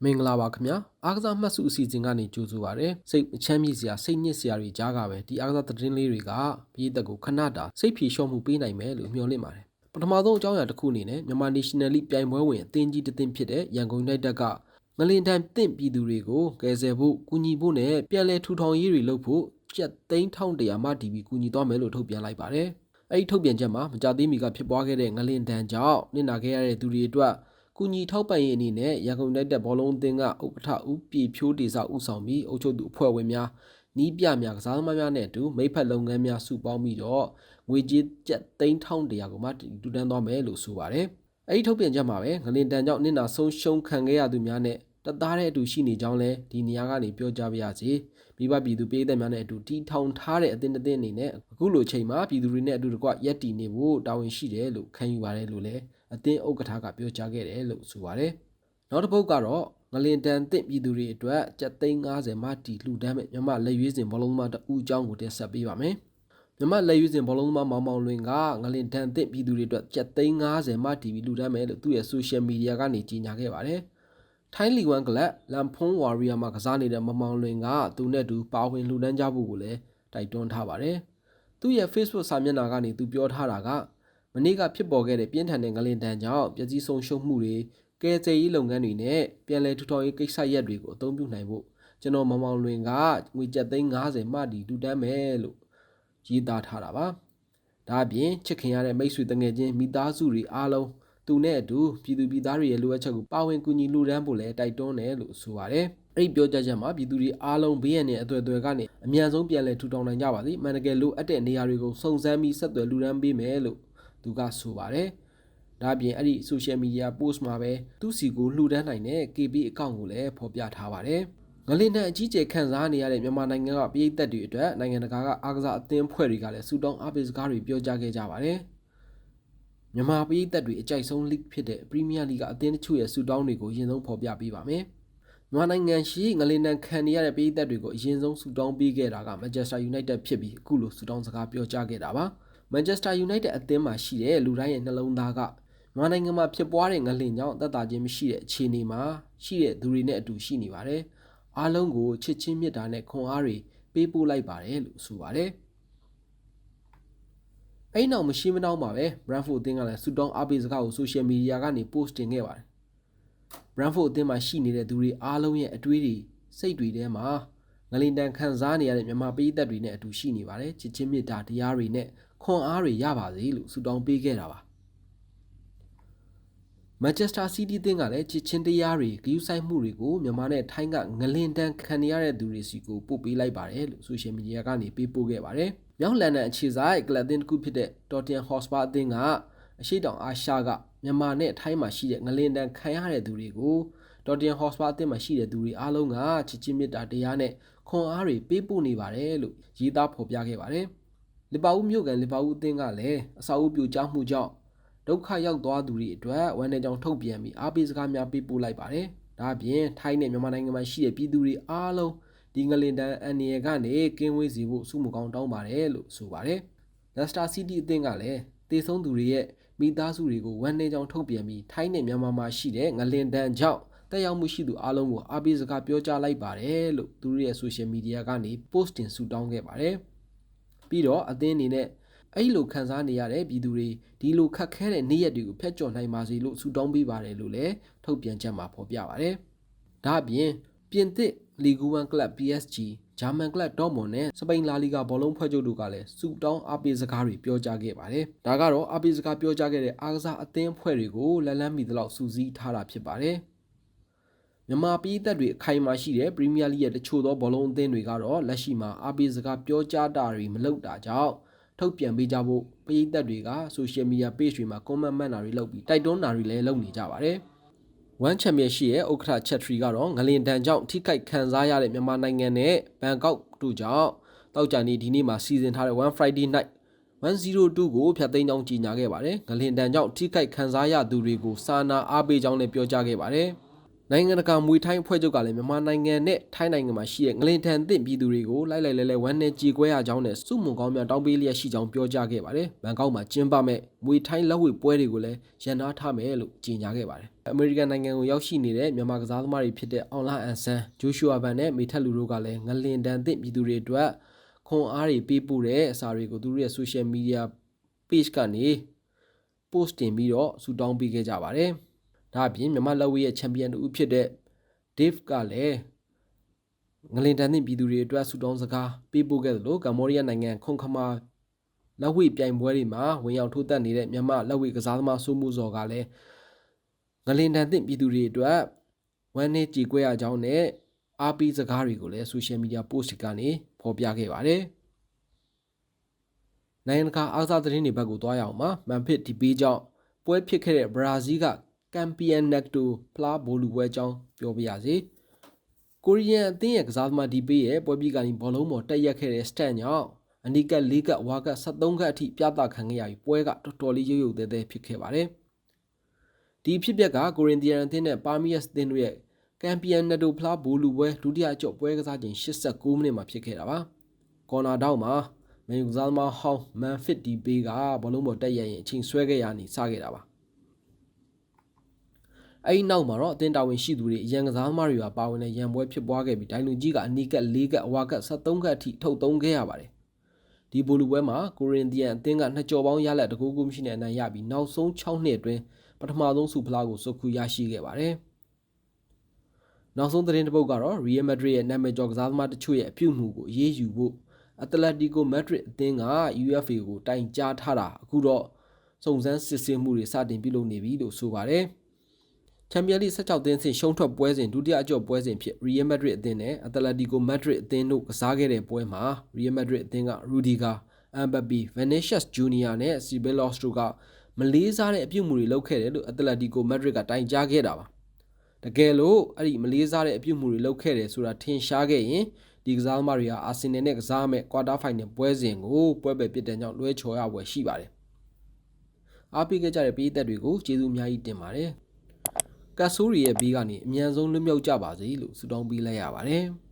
မင်္ဂလာပါခင်ဗျာအားကစားမှတ်စုအစီအစဉ်ကနေကြိုဆိုပါရစေစိတ်အချမ်းမြေ့စရာစိတ်ညစ်စရာတွေကြားကပဲဒီအားကစားသတင်းလေးတွေကပြည်သက်ကိုခဏတာစိတ်ဖြေလျှော့မှုပေးနိုင်မယ်လို့မျှော်လင့်ပါတယ်ပထမဆုံးအကြောင်းအရာတစ်ခုအနေနဲ့မြန်မာ National League ပြိုင်ပွဲဝင်အသင်းကြီးတစ်သင်းဖြစ်တဲ့ရန်ကုန် United ကငလင်တန်တင့်ပြည်သူတွေကိုကယ်ဆယ်ဖို့ကူညီဖို့နဲ့ပြန်လည်ထူထောင်ရေးတွေလုပ်ဖို့ကျပ်သိန်း1100မှတီးပြီးကူညီသွားမယ်လို့ထုတ်ပြန်လိုက်ပါတယ်အဲ့ဒီထုတ်ပြန်ချက်မှာမကြသေးမီကဖြစ်ပွားခဲ့တဲ့ငလင်တန်ကြောင့်နစ်နာခဲ့ရတဲ့သူတွေအတွက်ကူညီထောက်ပံ့ရေးအနေနဲ့ရန်ကုန်တိုက်တက်ဘောလုံးအသင်းကဥက္ကဋ္ဌဦးပြည်ဖြိုးဒေစာဦးဆောင်ပြီးအုပ်ချုပ်သူအဖွဲ့ဝင်များနီးပြများကစားသမားများနဲ့အတူမိဖက်လုပ်ငန်းများစုပေါင်းပြီးတော့ငွေကြေးကျပ်သိန်း1100ကိုမှတူတန်းသွားမယ်လို့ဆိုပါတယ်။အဲဒီထုတ်ပြန်ချက်မှာပဲငလင်တန်ကြောင့်နစ်နာဆုံးရှုံးခံခဲ့ရသူများနဲ့တသားတဲ့အတူရှိနေကြောင်းလဲဒီနေရာကနေပြောကြားပါရစေ။မိဘပြည်သူပြည်သက်များနဲ့အတူတီထောင်ထားတဲ့အသင်းအနေနဲ့အခုလိုချိန်မှာပြည်သူတွေနဲ့အတူတကွရက်တည်နေဖို့တာဝန်ရှိတယ်လို့ခံယူပါတယ်လို့လည်းအသင်းဥက္ကဋ္ဌကပြောကြားခဲ့တယ်လို့ဆိုပါတယ်။နောက်တစ်ပုဒ်ကတော့ငလင်တန်သင့်ပြည်သူတွေအတွက်ကျပ်သိန်း90မှတီလှူဒန်းမဲ့မြမလက်ရွေးစင်ဘောလုံးသမားတဦးအကြောင်းကိုတင်ဆက်ပေးပါမယ်။မြမလက်ရွေးစင်ဘောလုံးသမားမောင်မောင်လွင်ကငလင်တန်သင့်ပြည်သူတွေအတွက်ကျပ်သိန်း90မှတီပြီးလှူဒန်းမယ်လို့သူ့ရဲ့ social media ကနေကြေညာခဲ့ပါတယ်။ထိုင်းလီ1ကလပ်လမ်ဖုံးဝါရီယာမှာကစားနေတဲ့မောင်မောင်လွင်ကသူနဲ့တူပါဝင်လှူဒန်းကြဖို့ကိုလည်းတိုက်တွန်းထားပါတယ်။သူ့ရဲ့ Facebook စာမျက်နှာကနေသူပြောထားတာကမနေ့ကဖြစ်ပေါ်ခဲ့တဲ့ပြင်းထန်တဲ့ငလင်တန်ကြောင့်ပျက်စီးဆုံးရှုံးမှုတွေကယ်ဆယ်ရေးလုပ်ငန်းတွေနဲ့ပြန်လည်ထူထောင်ရေးကိစ္စရပ်တွေကိုအသုံးပြုနိုင်ဖို့ကျွန်တော်မောင်မောင်လွင်ကငွေကျပ်သိန်း90မှတီတူတန်းမယ်လို့ရေးသားထားတာပါ။ဒါအပြင်ချစ်ခင်ရတဲ့မိတ်ဆွေတငယ်ချင်းမိသားစုတွေအားလုံးသူနဲ့အတူပြည်သူပြည်သားတွေရဲ့လိုအပ်ချက်ကိုပါဝင်ကူညီလှူဒန်းဖို့လည်းတိုက်တွန်းတယ်လို့ဆိုပါတယ်။အဲ့ဒီပြောကြားချက်မှာပြည်သူတွေအားလုံးဘေးရန်နဲ့အသွယ်သွယ်ကနေအမြန်ဆုံးပြန်လည်ထူထောင်နိုင်ကြပါစေ။မှန်တကယ်လိုအပ်တဲ့နေရာတွေကိုစုံစမ်းပြီးဆက်သွယ်လှူဒန်းပေးမယ်လို့သူကဆိုပါတယ်။ဒါအပြင်အဲ့ဒီ social media post မှာပဲသူ့စီကိုလှူဒန်းနိုင်တဲ့ KB အကောင့်ကိုလည်းဖော်ပြထားပါတယ်။ငလင်တန်အကြီးကျယ်ခံစားနေရတဲ့မြန်မာနိုင်ငံကပြည်သက်တွေအတွက်နိုင်ငံတကာကအားကစားအသင်းဖွဲ့တွေကလည်းစူတောင်းအားပေးစကားတွေပြောကြားခဲ့ကြပါတယ်။မြန်မာပြည်သက်တွေအကြိုက်ဆုံး league ဖြစ်တဲ့ Premier League ကအသင်းတချို့ရဲ့စူတောင်းတွေကိုအရင်ဆုံးဖော်ပြပေးပါမယ်။မြန်မာနိုင်ငံရှိငလင်တန်ခံနေရတဲ့ပြည်သက်တွေကိုအရင်ဆုံးစူတောင်းပေးခဲ့တာက Manchester United ဖြစ်ပြီးအခုလိုစူတောင်းစကားပြောကြားခဲ့တာပါ။ Manchester United အသင်းမှာရှိတဲ့လူတိုင်းရဲ့နှလုံးသားကမြန်မာနိုင်ငံမှာဖြစ်ပွားတဲ့ငလင်ကြောင့်သက်သာခြင်းမရှိတဲ့အခြေအနေမှာရှိတဲ့သူတွေနဲ့အတူရှိနေပါတယ်။အားလုံးကိုချစ်ချင်းမေတ္တာနဲ့ခွန်အားတွေပေးပို့လိုက်ပါတယ်လို့ဆိုပါတယ်။အဲ့နောက်မရှိမနှောင်းပါပဲ Brentford အသင်းကလည်းစူတောင်းအားပေးစကားကို social media ကနေ post တင်ခဲ့ပါတယ်။ Brentford အသင်းမှာရှိနေတဲ့သူတွေအားလုံးရဲ့အတွေးတွေစိတ်တွေထဲမှာငလင်တန်ခံစားနေရတဲ့မြန်မာပြည်သက်တွေနဲ့အတူရှိနေပါတယ်။ချစ်ချင်းမေတ္တာတရားတွေနဲ့ခွန်အားတွေရပါစေလို့ဆုတောင်းပေးခဲ့တာပါ။ Manchester City အသင်းကလည်းချစ်ချင်းတရားတွေဂရုစိုက်မှုတွေကိုမြန်မာနဲ့ထိုင်းကငလင်တန်ခံရတဲ့သူတွေစီကိုပို့ပေးလိုက်ပါတယ်လို့ social media ကနေပေးပို့ခဲ့ပါတယ်။မြောက်လန်ဒန်အခြေစိုက်ကလပ်အသင်းတစ်ခုဖြစ်တဲ့ Tottenham Hotspur အသင်းကအရှေ့တောင်အာရှကမြန်မာနဲ့ထိုင်းမှာရှိတဲ့ငလင်တန်ခံရတဲ့သူတွေကို Tottenham Hotspur အသင်းမှာရှိတဲ့သူတွေအားလုံးကချစ်ချင်းမေတ္တာတရားနဲ့ခွန်အားတွေပေးပို့နေပါတယ်လို့ရေးသားဖော်ပြခဲ့ပါတယ်။လီဗာပူးမြို့ကန်လီဗာပူးအသင်းကလည်းအစာအုပ်ပြိုကျမှုကြောင့်ဒုက္ခရောက်သွားသူတွေအတွက်ဝန်ထမ်းကြောင့်ထုတ်ပြန်ပြီးအားပေးစကားများပေးပို့လိုက်ပါတယ်။ဒါအပြင်ထိုင်းနဲ့မြန်မာနိုင်ငံမှာရှိတဲ့ပြည်သူတွေအားလုံးဒီငလင်တန်အန်ရီကနေကင်းဝေးစေဖို့စုမှုကောင်းတောင်းပါတယ်လို့ဆိုပါတယ်။ Leicester City အသင်းကလည်းတေဆုံးသူတွေရဲ့မိသားစုတွေကိုဝန်ထမ်းကြောင့်ထုတ်ပြန်ပြီးထိုင်းနဲ့မြန်မာမှာရှိတဲ့ငလင်တန်ကြောင့်တက်ရောက်မှုရှိသူအားလုံးကိုအားပေးစကားပြောကြားလိုက်ပါတယ်လို့သူတို့ရဲ့ social media ကနေ post တင်ဆုတောင်းခဲ့ပါတယ်။ပြီးတော့အသင်းအနေနဲ့အဲ့လိုခံစားနေရတဲ့ပြည်သူတွေဒီလိုခက်ခဲတဲ့နေ့ရက်တွေကိုဖျက်ကျော်နိုင်ပါစေလို့ဆုတောင်းပေးပါတယ်လို့လည်းထုတ်ပြန်ချက်မှာဖော်ပြပါတယ်။ဒါအပြင်ပြင်သစ်လီဂူ1ကလပ် PSG ဂျာမန်ကလပ်ဒေါ့မွန်နဲ့စပိန်လာလီဂါဘောလုံးဖွဲ့ချုပ်တို့ကလည်းဆုတောင်းအားပေးစကားတွေပြောကြားခဲ့ပါတယ်။ဒါကတော့အားပေးစကားပြောကြားခဲ့တဲ့အားကစားအသင်းအဖွဲ့တွေကိုလက်လန်းမီသလောက်စူးစီးထားတာဖြစ်ပါတယ်။မြန်မာပြည်သက်တွေအခိုင်အမာရှိတဲ့ပရီးမီးယားလိရဲ့တချို့သောဘောလုံးအသင်းတွေကတော့လက်ရှိမှာအားပေးစကားပြောကြားတာတွေမလုပ်တာကြောင့်ထုတ်ပြန်ပေးကြဖို့ပြည်သက်တွေက social media page တွေမှာ comment မှတ်တာတွေလုပ်ပြီးတိုက်တွန်းတာတွေလည်းလုပ်နေကြပါတယ်။ One Championship ရဲ့ဥက္ကဋ္ဌချက်ထရီကတော့ငလင်တန်ကြောင့်ထိခိုက်ခံစားရတဲ့မြန်မာနိုင်ငံနဲ့ဘန်ကောက်တို့ကြောင့်တောက်ကြနေဒီနေ့မှာစီစဉ်ထားတဲ့ One Friday Night 102ကိုဖျက်သိမ်းကြောင်းကြေညာခဲ့ပါတယ်။ငလင်တန်ကြောင့်ထိခိုက်ခံစားရသူတွေကိုစာနာအားပေးကြောင်းလည်းပြောကြားခဲ့ပါတယ်။ နိုင်ငံတကာမွေထိုင်းအဖွဲ့ချုပ်ကလည်းမြန်မာနိုင်ငံနဲ့ထိုင်းနိုင်ငံမှာရှိတဲ့ငလင်တန်သင့်ပြည်သူတွေကိုလိုက်လဲဝမ်းနဲ့ကြေကွဲရကြောင်းနဲ့စုမုံကောင်းများတောင်းပေးလျက်ရှိကြောင်းပြောကြားခဲ့ပါတယ်။ဘန်ကောက်မှာကျင်းပမဲ့မွေထိုင်းလက်ဝှေ့ပွဲတွေကိုလည်းရန်နာထားမယ်လို့ကြေညာခဲ့ပါတယ်။အမေရိကန်နိုင်ငံကိုရောက်ရှိနေတဲ့မြန်မာကစားသမားတွေဖြစ်တဲ့အောင်လာအန်ဆန်ဂျိုရှူအာဗန်နဲ့မေထက်လူတို့ကလည်းငလင်တန်သင့်ပြည်သူတွေအတွက်ခွန်အားတွေပေးပို့တဲ့အစာတွေကိုသူတို့ရဲ့ social media page ကနေ post တင်ပြီးတော့ဆူတောင်းပေးခဲ့ကြပါတယ်။ဒါအပြင်မြန်မာလက်ဝှေ့ရဲ့ချန်ပီယံတူဖြစ်တဲ့Dave ကလည်းငလင်တန်သင့်ပြည်သူတွေအတွက်ဆူတောင်းစကားပေးပို့ခဲ့သလိုကမ္ဘောဒီးယားနိုင်ငံခွန်ခမာလက်ဝှေ့ပြိုင်ပွဲတွေမှာဝင်ရောက်ထိုးသက်နေတဲ့မြန်မာလက်ဝှေ့ကစားသမားစိုးမှုစော်ကလည်းငလင်တန်သင့်ပြည်သူတွေအတွက်ဝမ်းနည်းကြေကွဲရကြောင်းနဲ့အားပေးစကားတွေကိုလည်းဆိုရှယ်မီဒီယာ post ကနေဖော်ပြခဲ့ပါတယ်။နိုင်ငံတကာအားကစားသတင်းတွေဘက်ကိုသွားရအောင်ပါ။မန်ဖစ်ဒီပေးကြောင့်ပွဲဖြစ်ခဲ့တဲ့ဘရာဇီးကကမ်ပီယံနက်တိုဖလားဘိုလူပွဲအကြောင်းပြောပြရစီ။ကိုရီးယားအသင်းရဲ့ကစားသမားဒီပေးရဲ့ပွဲပြီးကနေဘောလုံးပေါ်တက်ရက်ခဲ့တဲ့စတန်ကြောင့်အနီကတ်၄ကတ်ဝါကတ်73ကတ်အထိပြသခံခဲ့ရပြီးပွဲကတော်တော်လေးရုပ်သဲသဲဖြစ်ခဲ့ပါတယ်။ဒီဖြစ်ပျက်ကကိုရင်တီယန်အသင်းနဲ့ပါမီယက်စ်အသင်းတို့ရဲ့ကမ်ပီယံနက်တိုဖလားဘိုလူပွဲဒုတိယအကျော့ပွဲကစားချိန်89မိနစ်မှာဖြစ်ခဲ့တာပါ။ကော်နာတောက်မှာမန်ယူကစားသမားဟောင်းမန်ဖစ်ဒီပေးကဘောလုံးပေါ်တက်ရက်ရင်အချိန်ဆွဲခဲ့ရနေစခဲ့တာပါ။အဲဒီနောက်မှာတော့အသင်းတာဝန်ရှိသူတွေအရန်ကစားသမားတွေကပါဝင်တဲ့ရန်ပွဲဖြစ်ပွားခဲ့ပြီးဒိုင်လူကြီးကအနီကတ်၄ကတ်အဝါကတ်73ကတ်အထိထုတ်သုံးခဲ့ရပါတယ်။ဒီဘိုလူပွဲမှာကိုရင်တီယန်အသင်းကနှစ်ကြော်ပေါင်းရလက်တကူကူမရှိတဲ့အနိုင်ရပြီးနောက်ဆုံး6နှစ်အတွင်းပထမဆုံးဆုဖလားကိုစုခုရရှိခဲ့ပါတယ်။နောက်ဆုံးသတင်းတစ်ပုဒ်ကတော့ Real Madrid ရဲ့နာမည်ကျော်ကစားသမားတချို့ရဲ့အပြုအမူကိုအရေးယူဖို့အတလက်တီကိုမက်ဒရစ်အသင်းက UEFA ကိုတိုင်ကြားထားတာအခုတော့စုံစမ်းစစ်ဆေးမှုတွေစတင်ပြုလုပ်နေပြီလို့ဆိုပါတယ်။ချန်ပီယံလိ16သင်းစဉ်ရှုံးထွက်ပွဲစဉ်ဒုတိယအကျော့ပွဲစဉ်ဖြစ် Real Madrid အသင်းနဲ့အတလက်တီကိုမက်ဒရစ်အသင်းတို့ကစားခဲ့တဲ့ပွဲမှာ Real Madrid အသင်းက Rudiger, Mbappe, Vinicius Junior နဲ့ Ceballos တို့ကမလေးစားတဲ့အပြုအမူတွေလုပ်ခဲ့တယ်လို့အတလက်တီကိုမက်ဒရစ်ကတိုင်ကြားခဲ့တာပါ။တကယ်လို့အဲ့ဒီမလေးစားတဲ့အပြုအမူတွေလုပ်ခဲ့တယ်ဆိုတာထင်ရှားခဲ့ရင်ဒီကစားသမားတွေကအာဆင်နယ်နဲ့ကစားမဲ့ကွာတာဖိုင်နယ်ပွဲစဉ်ကိုပွဲပဲပြစ်တဲ့ကြောင့်လွှဲချော်ရပွဲရှိပါတယ်။အားပေးခဲ့ကြတဲ့ပရိသတ်တွေကိုကျေးဇူးအများကြီးတင်ပါတယ်။ကတ်ဆိုးရီရဲ့ဘေးကနေအမြန်ဆုံးလွတ်မြောက်ကြပါစေလို့ဆုတောင်းပေးလိုက်ရပါတယ်။